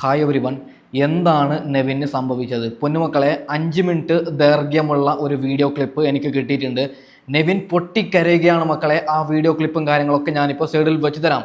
Hi every one. എന്താണ് നെവിന് സംഭവിച്ചത്? പൊന്നുമക്കളെ, 5 minute ദൈർഘ്യമുള്ള ഒരു വീഡിയോ ക്ലിപ്പ് എനിക്ക് കിട്ടിയിട്ടുണ്ട്. നെവിൻ പൊട്ടിക്കരയുകയാണ് മക്കളെ. ആ വീഡിയോ ക്ലിപ്പും കാര്യങ്ങളൊക്കെ ഞാനിപ്പോൾ സൈഡിൽ വെച്ച് തരാം.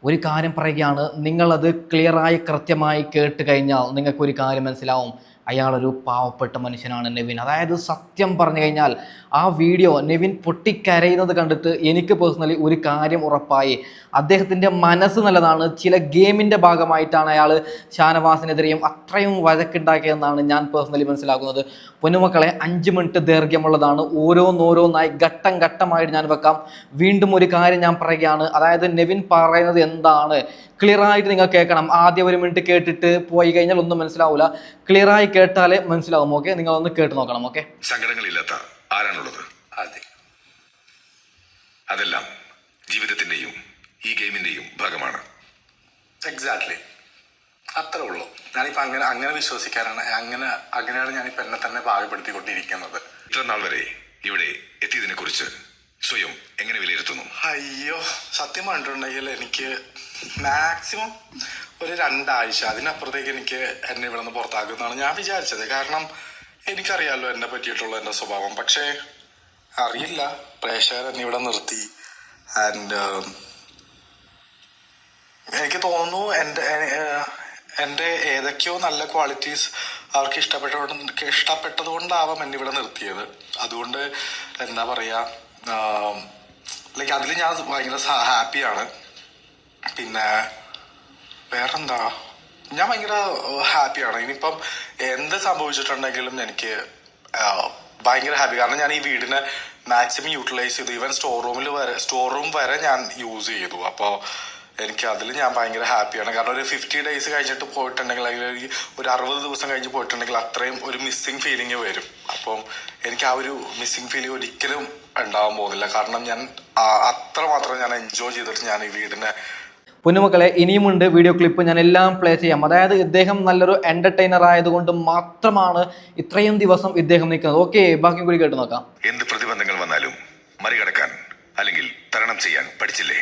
ഒരു കാര്യം പറയുകയാണ്, നിങ്ങളത് ക്ലിയറായി കൃത്യമായി കേട്ട് കഴിഞ്ഞാൽ നിങ്ങൾക്കൊരു കാര്യം മനസ്സിലാവും. അയാളൊരു പാവപ്പെട്ട മനുഷ്യനാണ് നെവിൻ. അതായത് സത്യം പറഞ്ഞു കഴിഞ്ഞാൽ ആ വീഡിയോ നെവിൻ പൊട്ടിക്കരയുന്നത് കണ്ടിട്ട് എനിക്ക് പേഴ്സണലി ഒരു കാര്യം ഉറപ്പായി. അദ്ദേഹത്തിൻ്റെ മനസ്സ് നല്ലതാണ്. ചില ഗെയിമിൻ്റെ ഭാഗമായിട്ടാണ് അയാൾ ഷാനവാസിനെതിരെയും അത്രയും വഴക്കുണ്ടാക്കിയതെന്നാണ് ഞാൻ പേഴ്സണലി മനസ്സിലാക്കുന്നത്. പൊന്നുമക്കളെ, 5 മിനിറ്റ് ദൈർഘ്യമുള്ളതാണ്. ഓരോന്നോരോന്നായി ഘട്ടം ഘട്ടമായിട്ട് ഞാൻ വെക്കാം. വീണ്ടും ഒരു കാര്യം ഞാൻ പറയുകയാണ്, അതായത് നെവിൻ പറയുന്നത് എന്താണ് ക്ലിയറായിട്ട് നിങ്ങൾ കേൾക്കണം. ആദ്യം 1 മിനിറ്റ് കേട്ടിട്ട് പോയി കഴിഞ്ഞാൽ ഒന്നും മനസ്സിലാവില്ല. ക്ലിയറായി കേട്ടാലേ മനസ്സിലാവും. ഓക്കെ, നിങ്ങളൊന്ന് കേട്ട് നോക്കണം. ഓക്കെ, സങ്കടങ്ങളില്ലാത്ത ആരാണുള്ളത്? അതെ, അതെല്ലാം ജീവിതത്തിന്റെയും ഈ ഗെയിമിന്റെയും ഭാഗമാണ്. എക്സാക്ട്ലി, അത്രേ ഉള്ളൂ. ഞാനിപ്പോ അങ്ങനെ വിശ്വസിക്കാനാണ്, അങ്ങനെയാണ് ഞാനിപ്പോ എന്നെ തന്നെ പാകപ്പെടുത്തിക്കൊണ്ടിരിക്കുന്നത്. ഇത്ര നാൾ വരെ ഇവിടെ എത്തിയതിനെ കുറിച്ച് സ്വയം എങ്ങനെ വിലയിരുത്തുന്നു? അയ്യോ, സത്യം പറഞ്ഞിട്ടുണ്ടെങ്കിൽ എനിക്ക് മാക്സിമം ഒരു 2 ആഴ്ച, അതിനപ്പുറത്തേക്ക് എനിക്ക് എന്നെ ഇവിടെ നിന്ന് പുറത്താക്കുമെന്നാണ് ഞാൻ വിചാരിച്ചത്. കാരണം എനിക്കറിയാമല്ലോ എന്നെ പറ്റിയിട്ടുള്ള എൻ്റെ സ്വഭാവം. പക്ഷേ അറിയില്ല, പ്രേക്ഷകർ എന്നെ ഇവിടെ നിർത്തി. ആൻഡ് എനിക്ക് തോന്നുന്നു എൻ്റെ ഏതൊക്കെയോ നല്ല ക്വാളിറ്റീസ് അവർക്ക് ഇഷ്ടപ്പെട്ടത് കൊണ്ടാവാം എന്നെ ഇവിടെ നിർത്തിയത്. അതുകൊണ്ട് എന്താ പറയുക, ലൈക്ക് അതിൽ ഞാൻ ഭയങ്കര ഹാപ്പിയാണ്. പിന്നെ വേറെന്താ, ഞാൻ ഭയങ്കര ഹാപ്പിയാണ്. ഇനിയിപ്പം എന്ത് സംഭവിച്ചിട്ടുണ്ടെങ്കിലും എനിക്ക് ഭയങ്കര ഹാപ്പി. കാരണം ഞാൻ ഈ വീടിനെ മാക്സിമം യൂട്ടിലൈസ് ചെയ്തു. ഈവൻ സ്റ്റോർ റൂം വരെ ഞാൻ യൂസ് ചെയ്തു. അപ്പോൾ എനിക്ക് അതിൽ ഞാൻ ഭയങ്കര ഹാപ്പിയാണ്. കാരണം ഒരു 50 ഡേയ്സ് കഴിഞ്ഞിട്ട് പോയിട്ടുണ്ടെങ്കിൽ, അല്ലെങ്കിൽ ഒരു 60 ദിവസം കഴിഞ്ഞ് പോയിട്ടുണ്ടെങ്കിൽ അത്രയും ഒരു മിസ്സിങ് ഫീലിംഗ് വരും. അപ്പം എനിക്ക് ആ ഒരു മിസ്സിങ് ഫീലിംഗ് ഒരിക്കലും ഉണ്ടാവാൻ പോകുന്നില്ല. കാരണം ഞാൻ അത്രമാത്രം ഞാൻ എൻജോയ് ചെയ്തിട്ട് ഞാൻ ഈ വീടിനെ. പൊന്നുമക്കളെ, ഇനിയുമുണ്ട് വീഡിയോ ക്ലിപ്പ്, ഞാൻ എല്ലാം പ്ലേ ചെയ്യാം. അതായത് ഇദ്ദേഹം നല്ലൊരു എന്റർടൈനർ ആയതുകൊണ്ട് മാത്രമാണ് ഇത്രയും ദിവസം ഇദ്ദേഹം നിൽക്കുന്നത്. ഓക്കെ, ബാക്കി കൂടി കേട്ട് നോക്കാം. എന്ത് പ്രതിബന്ധങ്ങൾ വന്നാലും മറികടക്കാൻ അല്ലെങ്കിൽ തരണം ചെയ്യാൻ പഠിച്ചില്ലേ?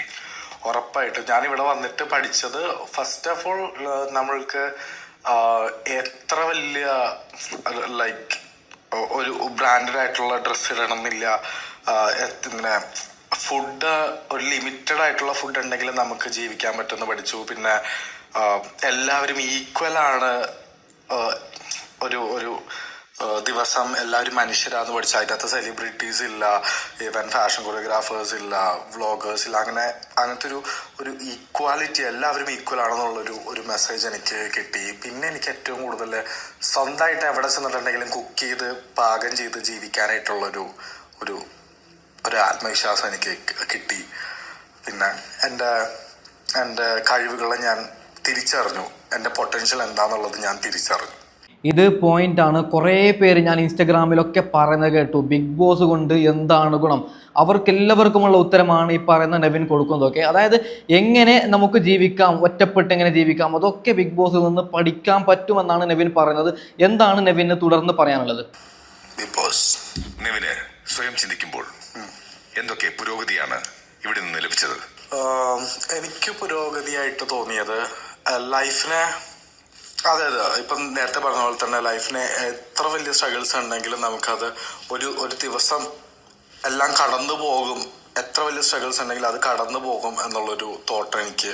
ഉറപ്പായിട്ടും ഞാനിവിടെ വന്നിട്ട് പഠിച്ചത്, ഫസ്റ്റ് ഓഫ് ഓൾ നമ്മൾക്ക് എത്ര വലിയ ലൈക്ക് ഒരു ബ്രാൻഡഡ് ആയിട്ടുള്ള ഡ്രസ്സ് ഇടണമെന്നില്ല. ഇങ്ങനെ ഫുഡ് ഒരു ലിമിറ്റഡ് ആയിട്ടുള്ള ഫുഡ് ഉണ്ടെങ്കിൽ നമുക്ക് ജീവിക്കാൻ പറ്റുമെന്ന് പഠിച്ചു. പിന്നെ എല്ലാവരും ഈക്വൽ ആണ്. ഒരു ദിവസം എല്ലാവരും മനുഷ്യരാന്ന് പഠിച്ചു. അതിനകത്ത് സെലിബ്രിറ്റീസ് ഇല്ല, ഈവൻ ഫാഷൻ കൊറിയോഗ്രാഫേഴ്സ് ഇല്ല, വ്ളോഗേഴ്സ് ഇല്ല. അങ്ങനത്തെ ഒരു ഈക്വാലിറ്റി, എല്ലാവരും ഈക്വൽ ആണെന്നുള്ളൊരു മെസ്സേജ് എനിക്ക് കിട്ടി. പിന്നെ എനിക്ക് ഏറ്റവും കൂടുതൽ സ്വന്തമായിട്ട് എവിടെ ചെന്നിട്ടുണ്ടെങ്കിലും കുക്ക് ചെയ്ത് പാകം ചെയ്ത് ജീവിക്കാനായിട്ടുള്ളൊരു ആത്മവിശ്വാസം എനിക്ക് കിട്ടി. പിന്നെ എൻ്റെ കഴിവുകളെ ഞാൻ തിരിച്ചറിഞ്ഞു. എൻ്റെ പൊട്ടൻഷ്യൽ എന്താണെന്നുള്ളത് ഞാൻ തിരിച്ചറിഞ്ഞു. ഇത് പോയിന്റാണ്. കുറേ പേര് ഞാൻ ഇൻസ്റ്റഗ്രാമിലൊക്കെ പറയുന്നത് കേട്ടു, ബിഗ് ബോസ് കൊണ്ട് എന്താണ് ഗുണം? അവർക്കെല്ലാവർക്കുമുള്ള ഉത്തരമാണ് ഈ പറയുന്ന നെവിൻ കൊടുക്കുന്നതൊക്കെ. അതായത് എങ്ങനെ നമുക്ക് ജീവിക്കാം, ഒറ്റപ്പെട്ട് എങ്ങനെ ജീവിക്കാം, അതൊക്കെ ബിഗ് ബോസിൽ നിന്ന് പഠിക്കാൻ പറ്റുമെന്നാണ് നെവിൻ പറയുന്നത്. എന്താണ് നെവിന് തുടർന്ന് പറയാനുള്ളത്? ബിഗ് ബോസ് നെവിന് സ്വയം ചിന്തിക്കുമ്പോൾ എന്തൊക്കെ പുരോഗതിയാണ് ഇവിടെ നിന്ന് ലഭിച്ചത്? എനിക്ക് പുരോഗതിയായിട്ട് തോന്നിയത് ലൈഫിനെ, അതെ ഇപ്പം നേരത്തെ പറഞ്ഞ പോലെ തന്നെ ലൈഫിനെ എത്ര വലിയ സ്ട്രഗിൾസ് ഉണ്ടെങ്കിലും നമുക്കത് ഒരു ദിവസം എല്ലാം കടന്നു പോകും. എത്ര വലിയ സ്ട്രഗിൾസ് ഉണ്ടെങ്കിലും അത് കടന്നു പോകും എന്നുള്ളൊരു തോട്ട് എനിക്ക്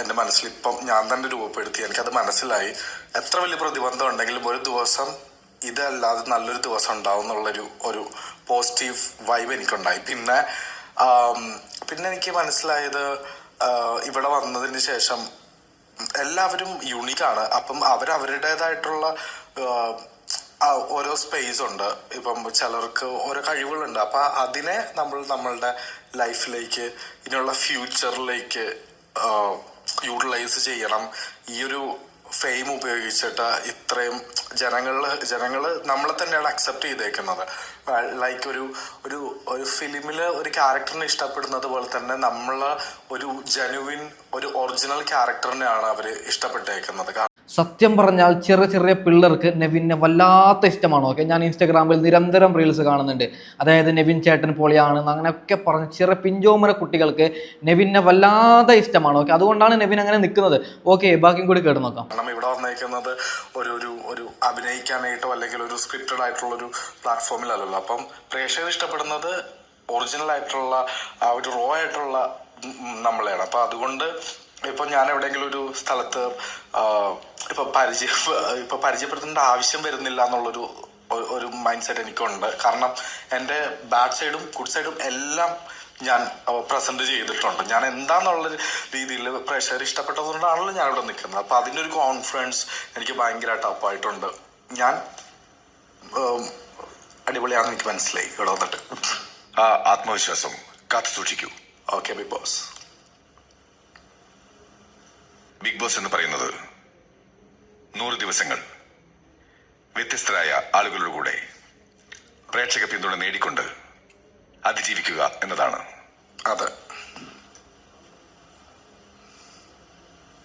എൻ്റെ മനസ്സിൽ ഇപ്പം ഞാൻ തന്നെ രൂപപ്പെടുത്തി. എനിക്കത് മനസ്സിലായി. എത്ര വലിയ പ്രതിബന്ധം ഉണ്ടെങ്കിലും ഒരു ദിവസം ഇതല്ലാതെ നല്ലൊരു ദിവസം ഉണ്ടാവും എന്നുള്ളൊരു പോസിറ്റീവ് വൈബ് എനിക്കുണ്ടായി. പിന്നെ എനിക്ക് മനസ്സിലായത്, ഇവിടെ വന്നതിന് ശേഷം എല്ലാവരും യൂണിക്കാണ്. അപ്പം അവരവരുടേതായിട്ടുള്ള ഓരോ സ്പേസ് ഉണ്ട്. ഇപ്പം ചിലർക്ക് ഓരോ കഴിവുകളുണ്ട്. അപ്പം അതിനെ നമ്മളുടെ ലൈഫിലേക്ക്, ഇനിയുള്ള ഫ്യൂച്ചറിലേക്ക് യൂട്ടിലൈസ് ചെയ്യണം. ഈ ഒരു ഫെയിം ഉപയോഗിച്ചിട്ട് ഇത്രയും ജനങ്ങൾ നമ്മളെ തന്നെയാണ് അക്സെപ്റ്റ് ചെയ്തേക്കുന്നത്. ലൈക്ക് ഒരു ഫിലിമിൽ ഒരു ക്യാരക്ടറിനെ ഇഷ്ടപ്പെടുന്നത് പോലെ തന്നെ നമ്മൾ ഒരു ജെനുവിൻ ഒരു ഒറിജിനൽ ക്യാരക്ടറിനെയാണ് അവർ ഇഷ്ടപ്പെട്ടേക്കുന്നത്. സത്യം പറഞ്ഞാൽ ചെറിയ പിള്ളേർക്ക് നെവിനെ വല്ലാത്ത ഇഷ്ടമാണ്. ഓക്കെ, ഞാൻ ഇൻസ്റ്റാഗ്രാമിൽ നിരന്തരം റീൽസ് കാണുന്നുണ്ട്. അതായത് നെവിൻ ചേട്ടൻ പൊളിയാണ് അങ്ങനെയൊക്കെ പറഞ്ഞ് ചെറിയ പിഞ്ചോമര കുട്ടികൾക്ക് നെവിനെ വല്ലാതെ ഇഷ്ടമാണ്. ഓക്കെ, അതുകൊണ്ടാണ് നെവിൻ അങ്ങനെ നിൽക്കുന്നത്. ഓക്കെ, ബാക്കിയും കൂടി കേട്ട് നോക്കാം. ഇവിടെ വന്നേക്കുന്നത് ഒരു അഭിനയിക്കാനായിട്ടോ അല്ലെങ്കിൽ ഒരു സ്ക്രിപ്റ്റഡ് ആയിട്ടുള്ളൊരു പ്ലാറ്റ്ഫോമിലല്ലല്ലോ. അപ്പം പ്രേക്ഷകർ ഇഷ്ടപ്പെടുന്നത് ഒറിജിനൽ ആയിട്ടുള്ള ആ ഒരു റോ ആയിട്ടുള്ള നമ്മളെയാണ്. അപ്പം അതുകൊണ്ട് ഇപ്പം ഞാൻ എവിടെയെങ്കിലും ഒരു സ്ഥലത്ത് ഇപ്പം പരിചയപ്പെടുത്തേണ്ട ആവശ്യം വരുന്നില്ല എന്നുള്ളൊരു മൈൻഡ് സെറ്റ് എനിക്കുണ്ട്. കാരണം എൻ്റെ ബാഡ് സൈഡും ഗുഡ് സൈഡും എല്ലാം ഞാൻ പ്രസന്റ് ചെയ്തിട്ടുണ്ട്. ഞാൻ എന്താന്നുള്ള രീതിയിൽ പ്രേക്ഷകർ ഇഷ്ടപ്പെട്ടതുകൊണ്ടാണല്ലോ ഞാൻ ഇവിടെ നിൽക്കുന്നത്. അപ്പം അതിൻ്റെ ഒരു കോൺഫിഡൻസ് എനിക്ക് ഭയങ്കരമായിട്ട് അപ്പായിട്ടുണ്ട്. ഞാൻ അടിപൊളിയാണെന്ന് എനിക്ക് മനസ്സിലായി ഇവിടെ വന്നിട്ട്. ആ ആത്മവിശ്വാസം കാത്തു സൂക്ഷിക്കൂ. Okay Bigg Boss. Bigg Boss എന്ന് പറയുന്നത് 100 ദിവസങ്ങൾ വ്യത്യസ്തരായ ആളുകളുടെ കൂടെ പ്രേക്ഷക പിന്തുണ നേടിക്കൊണ്ട് അതിജീവിക്കുക എന്നതാണ്. അതെ,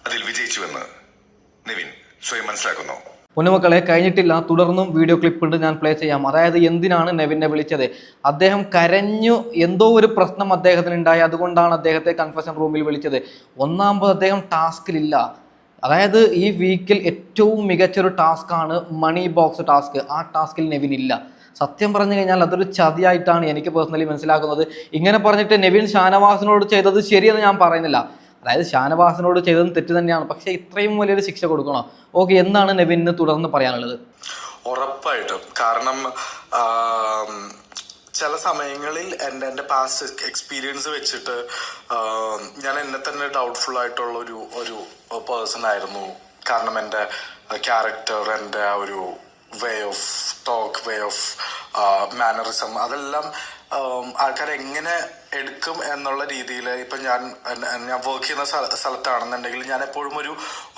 അതിൽ വിജയിച്ചുവെന്ന് നെവിൻ സ്വയം മനസ്സിലാക്കുന്നു. പൊന്നുമക്കളെ, കഴിഞ്ഞിട്ടില്ല, തുടർന്നും വീഡിയോ ക്ലിപ്പ് ഉണ്ട്, ഞാൻ പ്ലേ ചെയ്യാം. അതായത് എന്തിനാണ് നെവിനെ വിളിച്ചത്. അദ്ദേഹം കരഞ്ഞു, എന്തോ ഒരു പ്രശ്നം അദ്ദേഹത്തിന് ഉണ്ടായി, അതുകൊണ്ടാണ് അദ്ദേഹത്തെ കൺഫെഷൻ റൂമിൽ വിളിച്ചത്. ഒന്നാമത് അദ്ദേഹം ടാസ്കിലില്ല. അതായത് ഈ വീക്കിൽ ഏറ്റവും മികച്ചൊരു ടാസ്ക്കാണ് മണി ബോക്സ് ടാസ്ക്. ആ ടാസ്കിൽ നെവിൻ ഇല്ല. സത്യം പറഞ്ഞു കഴിഞ്ഞാൽ അതൊരു ചതിയായിട്ടാണ് എനിക്ക് പേഴ്സണലി മനസ്സിലാക്കുന്നത്. ഇങ്ങനെ പറഞ്ഞിട്ട് നെവിൻ ഷാനവാസിനോട് ചെയ്തത് ശരിയെന്ന് ഞാൻ പറയുന്നില്ല. അതായത് ഷാനവാസിനോട് ചെയ്തതും തെറ്റ് തന്നെയാണ്. പക്ഷേ ഇത്രയും വലിയൊരു ശിക്ഷ കൊടുക്കണോ? ഓക്കെ, എന്താണ് നെവിന് തുടർന്ന് പറയാനുള്ളത്? ഉറപ്പായിട്ടും. കാരണം ചില സമയങ്ങളിൽ എൻ്റെ പാസ്റ്റ് എക്സ്പീരിയൻസ് വെച്ചിട്ട് ഞാൻ എന്നെ തന്നെ ഡൗട്ട്ഫുൾ ആയിട്ടുള്ള ഒരു പേഴ്സൺ ആയിരുന്നു. കാരണം എൻ്റെ ക്യാരക്ടർ, എൻ്റെ ആ ഒരു way of talk, way of mannerism, അതെല്ലാം ആൾക്കാർ എങ്ങനെ എടുക്കും എന്നുള്ള രീതിയിൽ. ഇപ്പം ഞാൻ വർക്ക് ചെയ്യുന്ന സ്ഥലത്താണെന്നുണ്ടെങ്കിൽ ഞാൻ എപ്പോഴും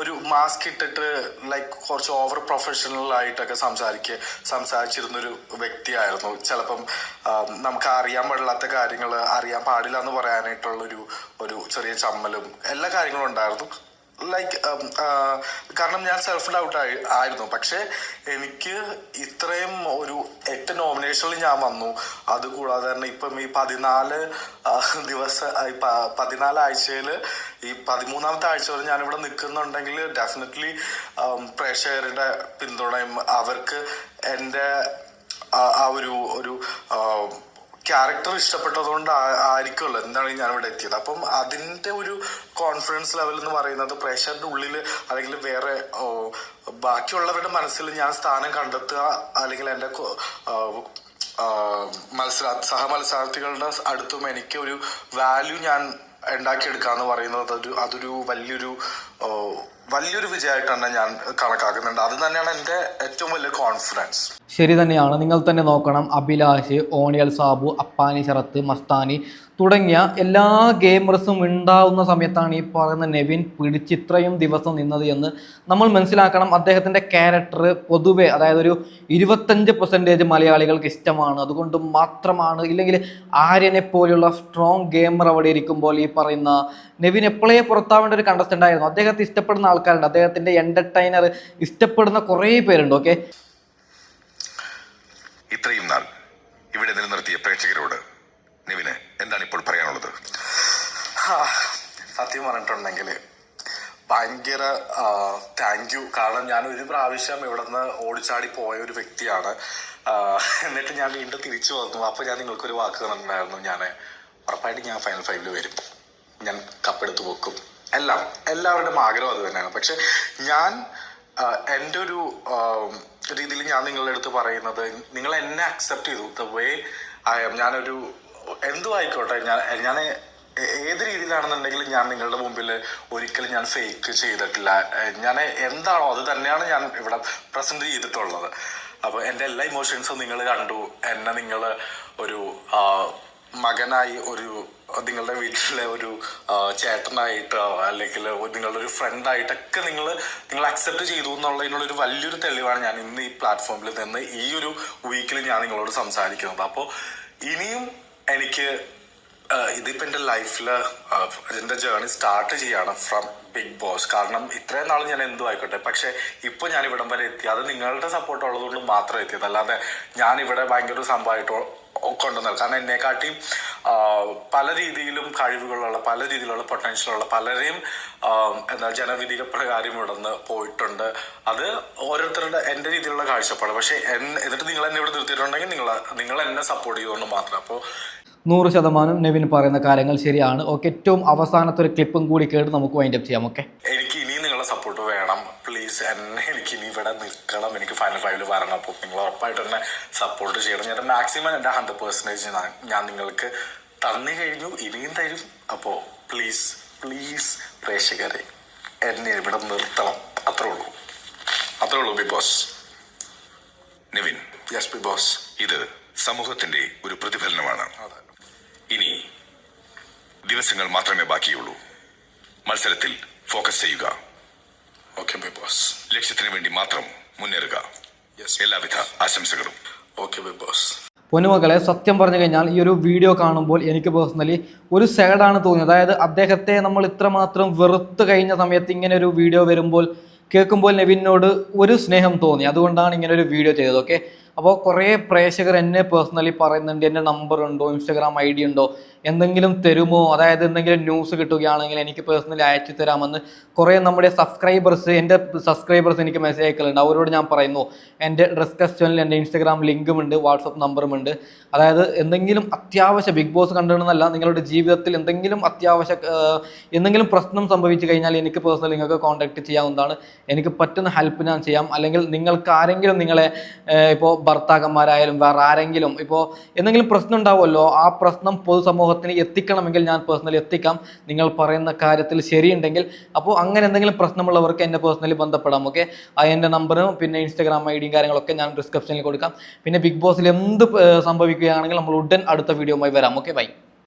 ഒരു മാസ്ക് ഇട്ടിട്ട് ലൈക്ക് കുറച്ച് ഓവർ പ്രൊഫഷണൽ ആയിട്ടൊക്കെ സംസാരിച്ചിരുന്നൊരു വ്യക്തിയായിരുന്നു. ചിലപ്പം നമുക്ക് അറിയാൻ പാടില്ലാത്ത കാര്യങ്ങൾ അറിയാൻ പാടില്ല എന്ന് പറയാനായിട്ടുള്ളൊരു ചെറിയ ചമ്മലും എല്ലാ കാര്യങ്ങളും ഉണ്ടായിരുന്നു. ലൈക്ക് കാരണം ഞാൻ സെൽഫ് ഡൗട്ട് ആയിരുന്നു. പക്ഷെ എനിക്ക് ഇത്രയും ഒരു 8 നോമിനേഷനിൽ ഞാൻ വന്നു. അതുകൂടാതെ തന്നെ ഇപ്പം ഈ 14 ആഴ്ചയിൽ ഈ 13ാമത്തെ ആഴ്ച വരെ ഞാനിവിടെ നിൽക്കുന്നുണ്ടെങ്കിൽ ഡെഫിനറ്റ്ലി പ്രേക്ഷകരുടെ പിന്തുണയും അവർക്ക് എൻ്റെ ആ ഒരു ക്യാരക്ടർ ഇഷ്ടപ്പെട്ടതുകൊണ്ട് ആയിരിക്കുമല്ലോ എന്താണെങ്കിൽ ഞാനിവിടെ എത്തിയത്. അപ്പം അതിൻ്റെ ഒരു കോൺഫിഡൻസ് ലെവൽ എന്ന് പറയുന്നത് പ്രേക്ഷകരുടെ ഉള്ളിൽ അല്ലെങ്കിൽ വേറെ ബാക്കിയുള്ളവരുടെ മനസ്സിൽ ഞാൻ സ്ഥാനം കണ്ടെത്തുക, അല്ലെങ്കിൽ എൻ്റെ സഹമത്സരാർത്ഥികളുടെ അടുത്തും എനിക്ക് ഒരു വാല്യൂ ഞാൻ ഉണ്ടാക്കിയെടുക്കുക എന്ന് പറയുന്നത് അതൊരു വലിയൊരു വിജയമായിട്ടാണ് ഞാൻ കണക്കാക്കുന്നുണ്ട്. അത് തന്നെയാണ് എൻ്റെ ഏറ്റവും വലിയ കോൺഫിഡൻസ്. ശരി തന്നെയാണ്. നിങ്ങൾ തന്നെ നോക്കണം, അഭിലാഷ്, ഓണിയൽ സാബു, അപ്പാനി ശരത്ത്, മസ്താനി തുടങ്ങിയ എല്ലാ ഗെയിമേഴ്സും ഉണ്ടാവുന്ന സമയത്താണ് ഈ പറയുന്ന നെവിൻ പിടിച്ചിത്രയും ദിവസം നിന്നത് എന്ന് നമ്മൾ മനസ്സിലാക്കണം. അദ്ദേഹത്തിൻ്റെ ക്യാരക്ടർ പൊതുവെ, അതായത് ഒരു 25% മലയാളികൾക്ക് ഇഷ്ടമാണ്. അതുകൊണ്ട് മാത്രമാണ്, ഇല്ലെങ്കിൽ ആര്യനെ പോലെയുള്ള സ്ട്രോങ് ഗെയിമർ അവിടെ ഇരിക്കുമ്പോൾ ഈ പറയുന്ന നെവിൻ എപ്പോഴേ പുറത്താവേണ്ട ഒരു കണ്ടസ്റ്റൻ്റ് ആയിരുന്നു. അദ്ദേഹത്തെ ഇഷ്ടപ്പെടുന്ന ആൾക്കാരുണ്ട്, അദ്ദേഹത്തിൻ്റെ എൻ്റർടൈനർ ഇഷ്ടപ്പെടുന്ന കുറേ പേരുണ്ട്. ഓക്കെ, ഇത്രയും നാൾ ഇവിടെ നിലനിർത്തിയ പ്രേക്ഷകരോട് നെവിന് എന്താണ് ഇപ്പോൾ പറയാനുള്ളത്? സത്യം പറഞ്ഞിട്ടുണ്ടെങ്കിൽ ഭയങ്കര താങ്ക് യു. കാരണം ഞാൻ ഒരു പ്രാവശ്യം ഇവിടെ നിന്ന് ഓടിച്ചാടി പോയ ഒരു വ്യക്തിയാണ്. എന്നിട്ട് ഞാൻ വീണ്ടും തിരിച്ചു വന്നു. അപ്പോൾ ഞാൻ നിങ്ങൾക്കൊരു വാക്ക് തന്നിട്ടുണ്ടായിരുന്നു, ഞാൻ ഉറപ്പായിട്ട് ഞാൻ ഫൈനൽ 5 വരും, ഞാൻ കപ്പെടുത്ത് വെക്കും. എല്ലാവരുടെയും ആഗ്രഹം അത് തന്നെയാണ്. പക്ഷെ ഞാൻ എൻ്റെ ഒരു രീതിയിൽ ഞാൻ നിങ്ങളുടെ അടുത്ത് പറയുന്നത്, നിങ്ങൾ എന്നെ അക്സെപ്റ്റ് ചെയ്തു ദ വേ ഐ ആം. ഞാനൊരു എന്തും ആയിക്കോട്ടെ, ഞാൻ ഏത് രീതിയിലാണെന്നുണ്ടെങ്കിലും ഞാൻ നിങ്ങളുടെ മുമ്പിൽ ഒരിക്കലും ഞാൻ ഫേക്ക് ചെയ്തിട്ടില്ല. ഞാൻ എന്താണോ അത് തന്നെയാണ് ഞാൻ ഇവിടെ പ്രസന്റ് ചെയ്തിട്ടുള്ളത്. അപ്പോൾ എൻ്റെ എല്ലാ ഇമോഷൻസും നിങ്ങൾ കണ്ടു. എന്നെ നിങ്ങൾ ഒരു മകനായി, നിങ്ങളുടെ വീട്ടിലെ ഒരു ചേട്ടനായിട്ടോ അല്ലെങ്കിൽ നിങ്ങളുടെ ഒരു ഫ്രണ്ടായിട്ടൊക്കെ നിങ്ങൾ അക്സെപ്റ്റ് ചെയ്തു എന്നുള്ളതിനുള്ളൊരു വലിയൊരു തെളിവാണ് ഞാൻ ഇന്ന് ഈ പ്ലാറ്റ്ഫോമിൽ നിന്ന് ഈ ഒരു വീക്കിൽ ഞാൻ നിങ്ങളോട് സംസാരിക്കുന്നത്. അപ്പോൾ ഇനിയും എനിക്ക് ഇതിപ്പോൾ എൻ്റെ ലൈഫിൽ എൻ്റെ ജേർണി സ്റ്റാർട്ട് ചെയ്യാണ് ഫ്രം ബിഗ് ബോസ്. കാരണം ഇത്രയും നാൾ ഞാൻ എന്തും ആയിക്കോട്ടെ, പക്ഷെ ഇപ്പോൾ ഞാൻ ഇവിടം വരെ എത്തി, അത് നിങ്ങളുടെ സപ്പോർട്ട് ഉള്ളതുകൊണ്ട് മാത്രം എത്തിയത്. അല്ലാതെ ഞാനിവിടെ ഭയങ്കര ഒരു സംഭവമായിട്ടോ കൊണ്ടുവന്നത്. കാരണം എന്നെക്കാട്ടിയും പല രീതിയിലും കഴിവുകളുള്ള, പല രീതിയിലുള്ള പൊട്ടൻഷ്യലുള്ള പലരെയും ജനവിധി പ്രകാരം ഇവിടെ നിന്ന് പോയിട്ടുണ്ട്. അത് ഓരോരുത്തരുടെ എൻ്റെ രീതിയിലുള്ള കാഴ്ചപ്പാട്. പക്ഷെ എന്നിട്ട് നിങ്ങൾ എന്നെ ഇവിടെ നിർത്തിയിട്ടുണ്ടെങ്കിൽ നിങ്ങൾ എന്നെ സപ്പോർട്ട് ചെയ്തുകൊണ്ട് മാത്രം. അപ്പോൾ 100% നെവിൻ പറയുന്ന കാര്യങ്ങൾ ശരിയാണ്. ഓക്കെ, ഏറ്റവും അവസാനത്തെ ഒരു ക്ലിപ്പും കൂടി കേട്ട് നമുക്ക് വൈൻഡപ്പ് ചെയ്യാം. ഓക്കെ, എനിക്ക് ഇനിയും നിങ്ങളെ സപ്പോർട്ട് വേണം പ്ലീസ്. എനിക്ക് ഇനി ഇവിടെ നിൽക്കണം, എനിക്ക് ഫൈനൽ 5 വരണം. അപ്പോൾ നിങ്ങൾ ഉറപ്പായിട്ട് എന്നെ സപ്പോർട്ട് ചെയ്യണം. ഞാൻ മാക്സിമം എൻ്റെ 100% ഞാൻ നിങ്ങൾക്ക് തന്നു കഴിഞ്ഞു, ഇനിയും തരും. അപ്പോൾ പ്ലീസ് പ്ലീസ് പ്രേക്ഷകരെ എന്നെ ഇവിടെ നിർത്തണം. അത്രേ ഉള്ളൂ Bigg Boss. Nevin, yes Bigg Boss. ഇത് സമൂഹത്തിന്റെ ഒരു പ്രതിഫലനമാണ്. ഇനി ദിവസങ്ങൾ മാത്രമേ ബാക്കിയുള്ളൂ. മത്സരത്തിൽ ഫോക്കസ് ചെയ്യുക. Okay Bigg Boss. ലക്ഷ്യത്തിന് വേണ്ടി മാത്രം മുന്നേറുക. എല്ലാവിധ ആശംസകളും. Okay Bigg boss. പൊന്നുമക്കളെ, സത്യം പറഞ്ഞു കഴിഞ്ഞാൽ ഈ ഒരു വീഡിയോ കാണുമ്പോൾ എനിക്ക് പേഴ്സണലി ഒരു സാഡാണ് തോന്നിയത്. അതായത് അദ്ദേഹത്തെ നമ്മൾ ഇത്രമാത്രം വെറുത്ത് കഴിഞ്ഞ സമയത്ത് ഇങ്ങനെ ഒരു വീഡിയോ വരുമ്പോൾ കേൾക്കുമ്പോൾ നെവിനോട് ഒരു സ്നേഹം തോന്നി. അതുകൊണ്ടാണ് ഇങ്ങനെ ഒരു വീഡിയോ ചെയ്തത്. ഓക്കെ, അപ്പോൾ കുറേ പ്രേക്ഷകർ എന്നെ പേഴ്സണലി പറയുന്നുണ്ട്, എൻ്റെ നമ്പർ ഉണ്ടോ, ഇൻസ്റ്റാഗ്രാം ID ഉണ്ടോ, എന്തെങ്കിലും തരുമോ, അതായത് എന്തെങ്കിലും ന്യൂസ് കിട്ടുകയാണെങ്കിൽ എനിക്ക് പേഴ്സണലി അയച്ചു തരാമെന്ന് കുറേ നമ്മുടെ എൻ്റെ സബ്സ്ക്രൈബേഴ്സ് എനിക്ക് മെസ്സേജ് അയക്കലുണ്ട്. അവരോട് ഞാൻ പറയുന്നു, എൻ്റെ ഡിസ്ക്രിപ്ഷനിൽ എൻ്റെ ഇൻസ്റ്റാഗ്രാം ലിങ്കും ഉണ്ട്, വാട്സപ്പ് നമ്പറും ഉണ്ട്. അതായത് എന്തെങ്കിലും അത്യാവശ്യം ബിഗ് ബോസ് കണ്ടിടുന്നല്ല, നിങ്ങളുടെ ജീവിതത്തിൽ എന്തെങ്കിലും പ്രശ്നം സംഭവിച്ചു കഴിഞ്ഞാൽ എനിക്ക് പേഴ്സണലി നിങ്ങൾക്ക് കോൺടാക്ട് ചെയ്യാവുന്നതാണ്. എനിക്ക് പറ്റുന്ന ഹെൽപ്പ് ഞാൻ ചെയ്യാം. അല്ലെങ്കിൽ നിങ്ങൾക്ക് ആരെങ്കിലും നിങ്ങളെ ഇപ്പോൾ ഭർത്താക്കന്മാരായാലും വേറെ ആരെങ്കിലും ഇപ്പോൾ എന്തെങ്കിലും പ്രശ്നം ഉണ്ടാവുമല്ലോ, ആ പ്രശ്നം പൊതുസമൂഹത്തിന് എത്തിക്കണമെങ്കിൽ ഞാൻ പേഴ്സണലി എത്തിക്കാം, നിങ്ങൾ പറയുന്ന കാര്യത്തിൽ ശരിയുണ്ടെങ്കിൽ. അപ്പോൾ അങ്ങനെ എന്തെങ്കിലും പ്രശ്നമുള്ളവർക്ക് എന്നെ പേഴ്സണലി ബന്ധപ്പെടാം. ഓക്കെ, എൻ്റെ നമ്പറും പിന്നെ ഇൻസ്റ്റാഗ്രാം ID കാര്യങ്ങളൊക്കെ ഞാൻ ഡിസ്ക്രിപ്ഷനിൽ കൊടുക്കാം. പിന്നെ ബിഗ് ബോസിൽ എന്ത് സംഭവിക്കുകയാണെങ്കിൽ നമ്മൾ ഉടൻ അടുത്ത വീഡിയോയുമായി വരാം. Okay, by.